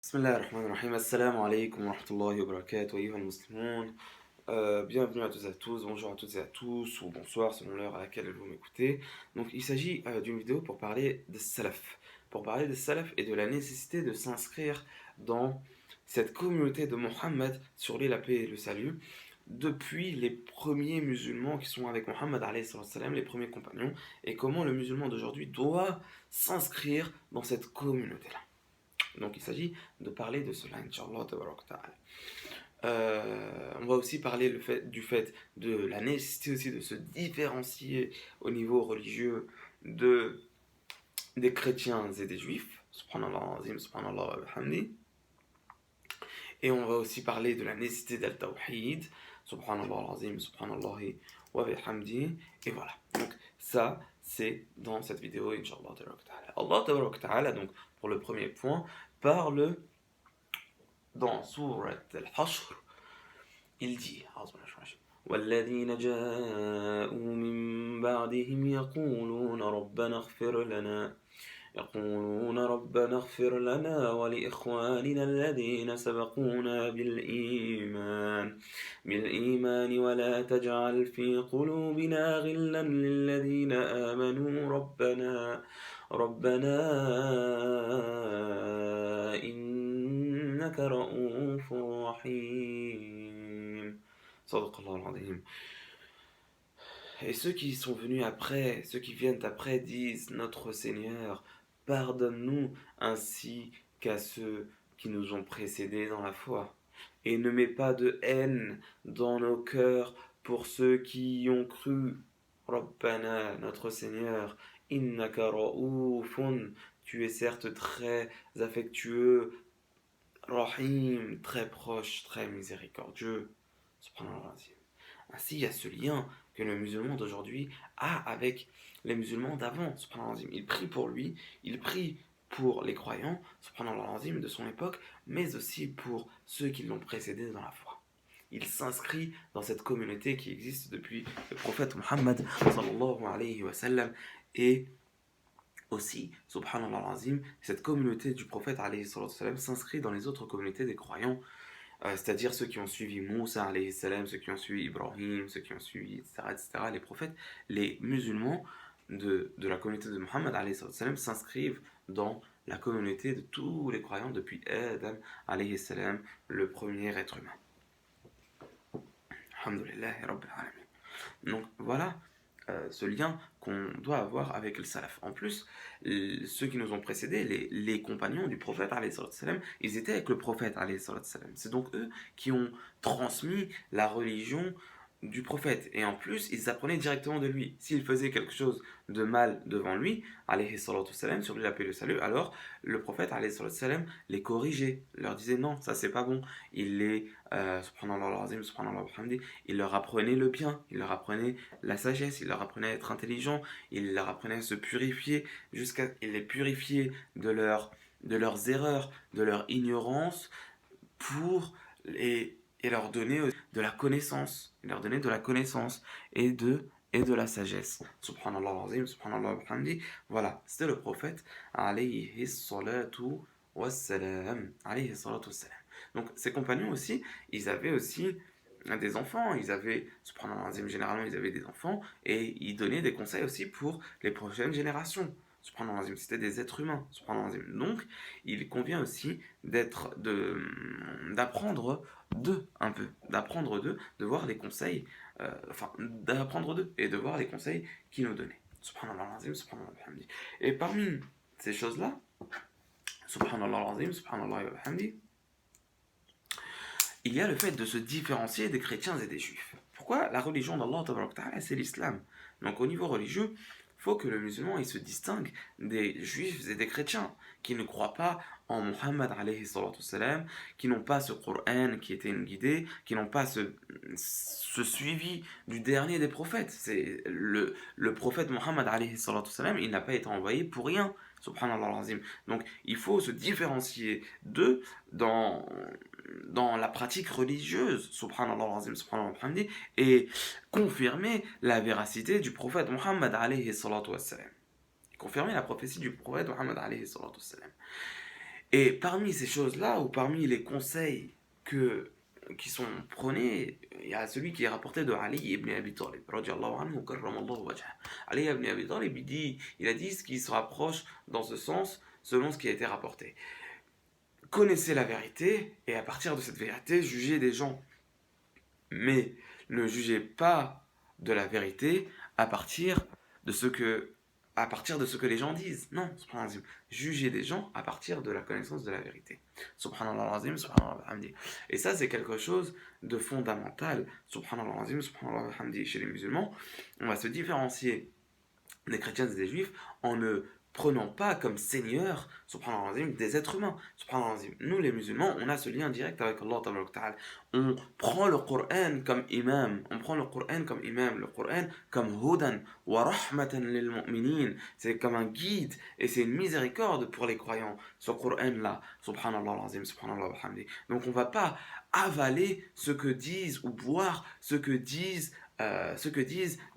بسم الله الرحمن الرحيم السلام عليكم ورحمة الله وبركاته أيها المسلمون. Bienvenue à tous et à tous, bonjour à toutes et à tous, ou bonsoir selon l'heure à laquelle vous m'écoutez. Donc il s'agit d'une vidéo pour parler des salaf, et de la nécessité de s'inscrire dans cette communauté de Mohammed, sur lui la paix et le salut, depuis les premiers musulmans qui sont avec Mohammed alayhi salam, les premiers compagnons, et comment le musulman d'aujourd'hui doit s'inscrire dans cette communauté-là. Donc il s'agit de parler de cela, Inch'Allah tabarak ta'ala. On va aussi parler du fait de la nécessité aussi de se différencier au niveau religieux des chrétiens et des juifs. Subhanallah azim, subhanallah wa bihamdi. Et on va aussi parler de la nécessité d'al-tawhid. Subhanallah azim, subhanallah wa bihamdi. Et voilà. Donc ça, c'est dans cette vidéo, Inch'Allah tabarak ta'ala. Allah tabarak ta'ala, donc pour le premier point, parle dans Surat al-Hashr. Il dit والذين جاءوا من بعدهم يقولون ربنا اغفر لنا ولإخواننا الذين سبقونا بالإيمان ولا تجعل في قلوبنا غلا للذين آمنوا ربنا إنك رؤوف رحيم. صدق الله العظيم. Et ceux qui sont venus après, ceux qui viennent après disent: Notre Seigneur, pardonne-nous ainsi qu'à ceux qui nous ont précédés dans la foi. Et ne mets pas de haine dans nos cœurs pour ceux qui y ont cru. Rabbana, notre Seigneur, innaka ra'oufun, tu es certes très affectueux, rahim, très proche, très miséricordieux. Subhanallah. Ainsi, il y a ce lien que le musulman d'aujourd'hui a avec les musulmans d'avant. Subhanallah. Il prie pour lui, il prie pour les croyants, subhanallah, de son époque, mais aussi pour ceux qui l'ont précédé dans la foi. Il s'inscrit dans cette communauté qui existe depuis le prophète Muhammad sallallahu alayhi wa sallam, et aussi, subhanallah, cette communauté du prophète alayhi sallam s'inscrit dans les autres communautés des croyants, c'est-à-dire ceux qui ont suivi Moussa alayhi salam, ceux qui ont suivi Ibrahim, ceux qui ont suivi, etc., les prophètes. Les musulmans de la communauté de Muhammad alayhi salam s'inscrivent dans la communauté de tous les croyants depuis Adam alayhi salam, le premier être humain. Alhamdulillah Rabbil Alamin. Donc voilà ce lien qu'on doit avoir avec le salaf. En plus, ceux qui nous ont précédés, les compagnons du prophète, ils étaient avec le prophète. C'est donc eux qui ont transmis la religion du prophète. Et en plus, ils apprenaient directement de lui. S'il faisait quelque chose de mal devant lui, sur lui la paix et le salut, alors le prophète les corrigeait, leur disait non, ça c'est pas bon. Il les, il leur apprenait le bien, il leur apprenait la sagesse, il leur apprenait à être intelligent, il leur apprenait à se purifier, il les purifiait de leurs erreurs, de leur ignorance, et leur donner de la connaissance, et de la sagesse. Subhanallah azim, subhanallah wa bihamdi. Voilà, c'était le prophète alayhi salatu wassalam. Donc ses compagnons aussi, ils avaient aussi des enfants, subhanallah azim, généralement ils avaient des enfants, et ils donnaient des conseils aussi pour les prochaines générations. Subhanallah azim, c'était des êtres humains. Subhanallah azim. Donc, il convient aussi d'apprendre d'eux un peu, de voir les conseils, d'apprendre d'eux et de voir les conseils qu'ils nous donnaient. Subhanallah azim, subhanallah bihamdi. Et parmi ces choses-là, subhanallah azim, subhanallah wa bihamdi, il y a le fait de se différencier des chrétiens et des juifs. Pourquoi la religion d'Allah tabarak ta'ala, c'est l'islam. Donc au niveau religieux, il faut que le musulman il se distingue des juifs et des chrétiens qui ne croient pas en Muhammad alayhi salatu salam, qui n'ont pas ce Coran qui était une guidée, qui n'ont pas ce suivi du dernier des prophètes. C'est le prophète Muhammad alayhi salatu salam, il n'a pas été envoyé pour rien. Subhanallah azim. Donc il faut se différencier d'eux dans la pratique religieuse, subhanallah azim, subhanallah bihamdi, et confirmer la véracité du prophète Muhammad alayhi salatu wassalam. Confirmer la prophétie du prophète Muhammad alayhi salatu wassalam. Et parmi ces choses-là, ou parmi les conseils qui sont prônés, il y a celui qui est rapporté de Ali ibn Abi Talib, radiallahu anhu, karramallahu wajhah. Ali ibn Abi Talib, il a dit ce qui se rapproche dans ce sens, selon ce qui a été rapporté. Connaissez la vérité, et à partir de cette vérité, jugez des gens. Mais ne jugez pas de la vérité à partir de ce que, à partir de ce que les gens disent. Non, subhanallah. Jugez des gens à partir de la connaissance de la vérité. Subhanallah azim, subhanallah hamdi. Et ça, c'est quelque chose de fondamental. Subhanallah azim, subhanallah hamdi. Chez les musulmans, on va se différencier des chrétiens et des juifs en ne prenant pas comme seigneur, subhanallah azim, des êtres humains. Subhanallah azim. Nous, les musulmans, on a ce lien direct avec Allah ta'ala. On prend le Coran comme imam. On prend le Coran comme imam. Le Coran comme hudan wa rahmatan lil mu'minin. C'est comme un guide et c'est une miséricorde pour les croyants. Ce Coran-là, subhanallah azim, subhanallah hamdi. Donc on va pas avaler ce que disent ou boire ce que disent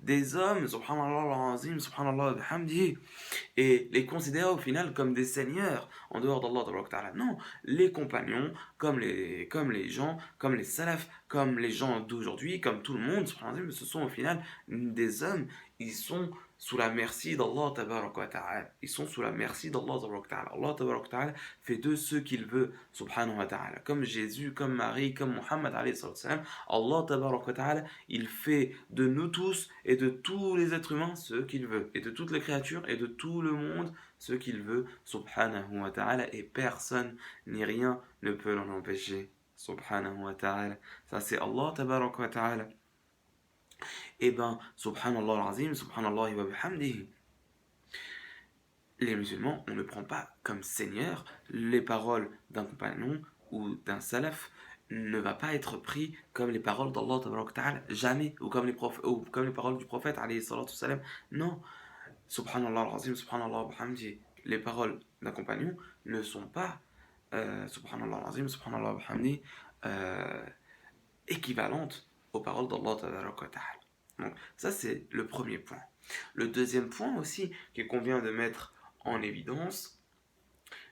des hommes, subhanallah azim, subhanallah bihamdihi, et les considérer au final comme des seigneurs en dehors d'Allah tabaraka ta'ala. Non, les compagnons, comme les gens, comme les salafs, comme les gens d'aujourd'hui, comme tout le monde, subhanallah azim, ce sont au final des hommes, ils sont sous la merci d'Allah tabaraka ta'ala. Ils sont sous la merci d'Allah tabaraka ta'ala. Allah tabaraka ta'ala fait d'eux ce qu'il veut, subhanahu wa ta'ala. Comme Jésus, comme Marie, comme Muhammad alayhi salam, Allah tabaraka ta'ala, il fait de nous tous et de tous les êtres humains ce qu'il veut, et de toutes les créatures et de tout le monde ce qu'il veut, subhanahu wa ta'ala, et personne ni rien ne peut l'en empêcher, subhanahu wa ta'ala. Ça c'est Allah tabaraka wa ta'ala. Et ben, subhanallah al-azim, subhanallah wa bihamdihi. Les musulmans, on ne prend pas comme seigneur les paroles d'un compagnon ou d'un salaf, ne va pas être pris comme les paroles d'Allah ta'ala, jamais, ou comme les paroles du prophète alayhi salatu salam. Non, subhanallah al-azim, subhanallah wa bihamdihi. Les paroles d'un compagnon ne sont pas subhanallah al-azim, subhanallah wa bihamdihi, équivalentes aux paroles d'Allah ta'ala. Donc ça c'est le premier point. Le deuxième point aussi qu'il convient de mettre en évidence,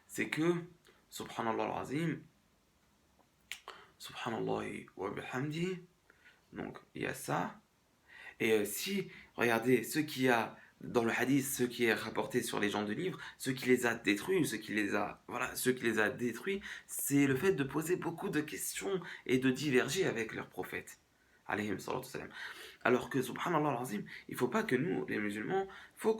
c'est que subhanallah al-azim, subhanallah wa bihamdi, donc il y a ça. Et si, regardez, ce qui a dans le hadith, ce qui est rapporté sur les gens de livre, ce qui les a détruits, ou ce qui les a détruits, c'est le fait de poser beaucoup de questions et de diverger avec leur prophète. Alayhim salatu salam. Alors que, subhanallah al-azim, il ne faut pas que nous, les musulmans, faut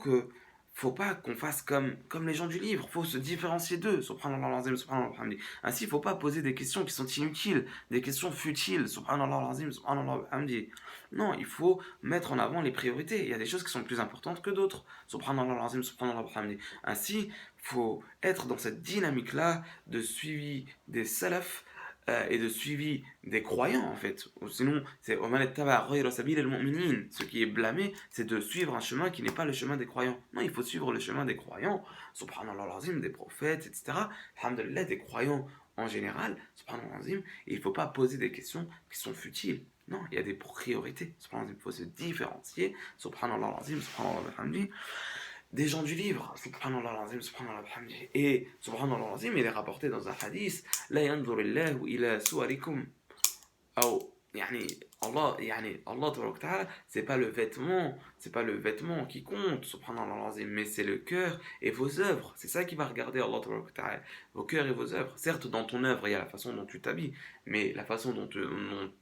pas qu'on fasse comme les gens du livre, il faut se différencier d'eux, subhanallah al-azim, subhanallah al-hamdi. Ainsi, il ne faut pas poser des questions qui sont inutiles, des questions futiles, subhanallah al-azim, subhanallah al-hamdi. Non, il faut mettre en avant les priorités. Il y a des choses qui sont plus importantes que d'autres, subhanallah al-azim, subhanallah al-hamdi. Ainsi, il faut être dans cette dynamique-là de suivi des salafs, et de suivi des croyants en fait. Ou sinon, c'est ce qui est blâmé, c'est de suivre un chemin qui n'est pas le chemin des croyants. Non, il faut suivre le chemin des croyants, subhanallah al-azim, des prophètes, etc. Alhamdulillah, des croyants en général, subhanallah al-azim, et il ne faut pas poser des questions qui sont futiles. Non, il y a des priorités, subhanallah, il faut se différencier, subhanallah al-azim, subhanallah al-hamdi, des gens du livre, subhanallah al-azim, subhanallah al-hamdi. Et subhanallah al-azim, il est rapporté dans un hadith, la yanzurillahu ila suwarikum, ou yani Allah ta'ala, c'est pas le vêtement qui compte, subhanallah al-azim, mais c'est le cœur et vos œuvres. C'est ça qui va regarder Allah ta'ala, vos cœurs et vos œuvres. Certes, dans ton œuvre, il y a la façon dont tu t'habilles, mais la façon dont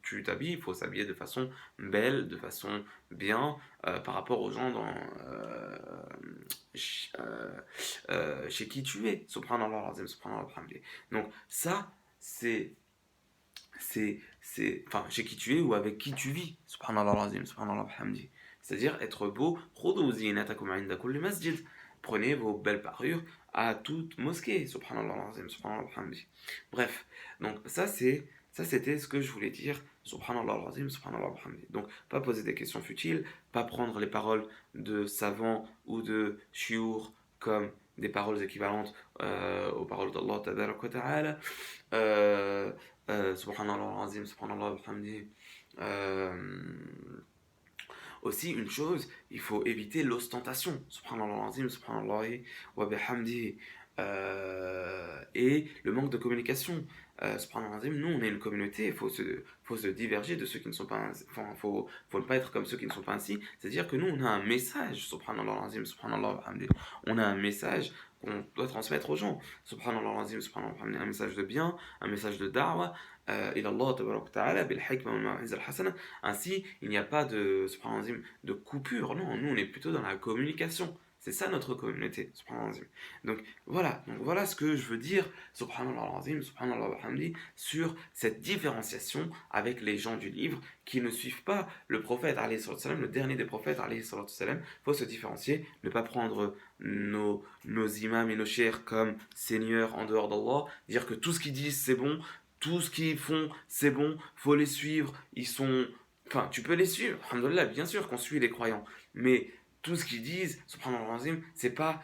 tu t'habilles, il faut s'habiller de façon belle, de façon bien, par rapport aux gens chez qui tu es, subhanallah al-azim, subhanallah al-hamdi. Donc ça, enfin, chez qui tu es ou avec qui tu vis, subhanallah al-azim, subhanallah al-hamdi. C'est-à-dire être beau, prenez vos belles parures à toute mosquée, subhanallah al-azim, subhanallah al-hamdi. Bref, donc ça c'était ce que je voulais dire, subhanallah al-azim, subhanallah al-hamdi. Donc pas poser des questions futiles, pas prendre les paroles de savants ou de chiour comme des paroles équivalentes aux paroles d'Allah ta'ala. Subhanallah al-azim, subhanallah al-hamdi. Aussi une chose, il faut éviter l'ostentation, subhanallah al-azim, subhanallah wa bihamdi. et le manque de communication. Subhanallah, nous on est une communauté, faut se diverger de ceux qui ne sont pas enfin, faut ne pas être comme ceux qui ne sont pas ainsi. C'est-à-dire que nous on a un message, subhanallah, subhanallah, on a un message qu'on doit transmettre aux gens. Subhanallah, subhanallah, un message de bien, un message de da'wah. إلى الله تبارك وتعالى بالحكمة والموعظة الحسنة. Ainsi, il n'y a pas de, subhanallah, de coupure. Non, nous on est plutôt dans la communication. C'est ça notre communauté, subhanallah. Donc voilà ce que je veux dire, subhanallah al-azim, subhanallah wa-hamdi, sur cette différenciation avec les gens du livre qui ne suivent pas le prophète, alayhi salatu salam, le dernier des prophètes, alayhi salatu salam. Il faut se différencier, ne pas prendre nos imams et nos chers comme seigneurs en dehors d'Allah, dire que tout ce qu'ils disent c'est bon, tout ce qu'ils font c'est bon, faut les suivre, ils sont... Enfin, tu peux les suivre, alhamdoulilah, bien sûr qu'on suit les croyants, mais tout ce qu'ils disent, subhanallah, c'est pas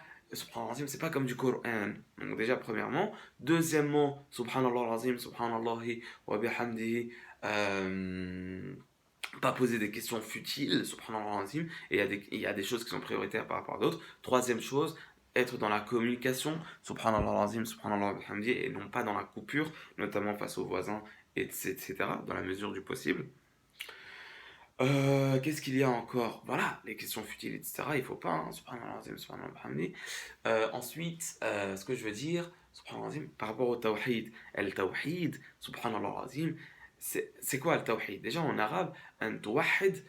comme du Coran. Donc déjà, premièrement. Deuxièmement, subhanallah azim, subhanallahi wa bihamdihi, pas poser des questions futiles, subhanallah azim, et il y a des choses qui sont prioritaires par rapport à d'autres. Troisième chose, être dans la communication, subhanallah azim, subhanallah wa bihamdihi, et non pas dans la coupure, notamment face aux voisins, etc., dans la mesure du possible. Qu'est-ce qu'il y a encore? Voilà, les questions futiles, etc. Il faut pas, hein, subhanallah azim, subhanallah wa bihamdi. Ensuite, ce que je veux dire, subhanallah azim, par rapport au tawhid. El tawhid, subhanallah azim, c'est quoi le tawhid? Déjà en arabe, un tawhid,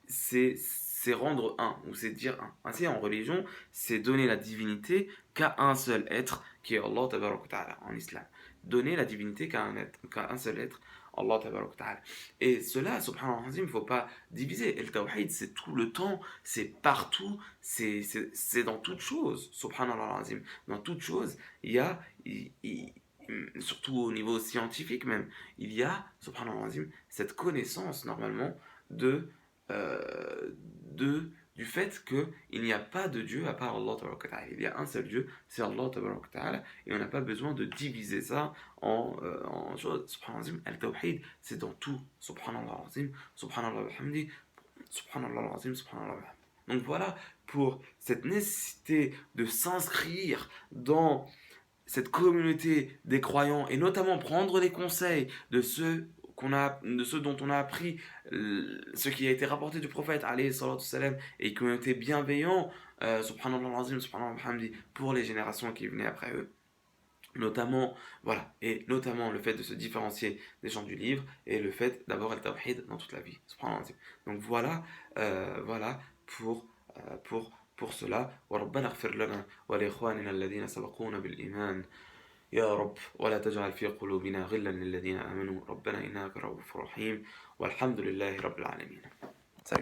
c'est rendre un, ou c'est dire un. Ainsi, en religion, c'est donner la divinité qu'à un seul être, qui est Allah tabarak wa ta'ala, en islam. Donner la divinité qu'à un seul être, Allah tabarak wa ta'ala. Et cela, subhanallah, il ne faut pas diviser. Et le tawhid, c'est tout le temps, c'est partout, c'est dans toute chose. Subhanallah, dans toute chose, il y a, surtout au niveau scientifique même, il y a, subhanallah, cette connaissance normalement de, euh, du fait qu'il n'y a pas de Dieu à part Allah tabarak wa ta'ala. Il y a un seul Dieu, c'est Allah tabarak wa ta'ala, et on n'a pas besoin de diviser ça en choses. Subhanallah, al-tawhid, c'est dans tout. Subhanallah, subhanallah wa hamdi, subhanallah, subhanallah wa hamdi. Donc voilà pour cette nécessité de s'inscrire dans cette communauté des croyants et notamment prendre les conseils de de ceux dont on a appris ce qui a été rapporté du prophète alayhi salatu salam et qui ont été bienveillants subhanallah azim subhanallah hamdi pour les générations qui venaient après eux, notamment voilà, et notamment le fait de se différencier des gens du livre et le fait d'avoir le tawhid dans toute la vie, subhanallah azim. Donc voilà pour cela. وربنا اغفر لنا ولإخواننا الذين سبقونا بالإيمان يا رب ولا تجعل في قلوبنا غلا للذين آمنوا ربنا إنك رؤوف رحيم والحمد لله رب العالمين.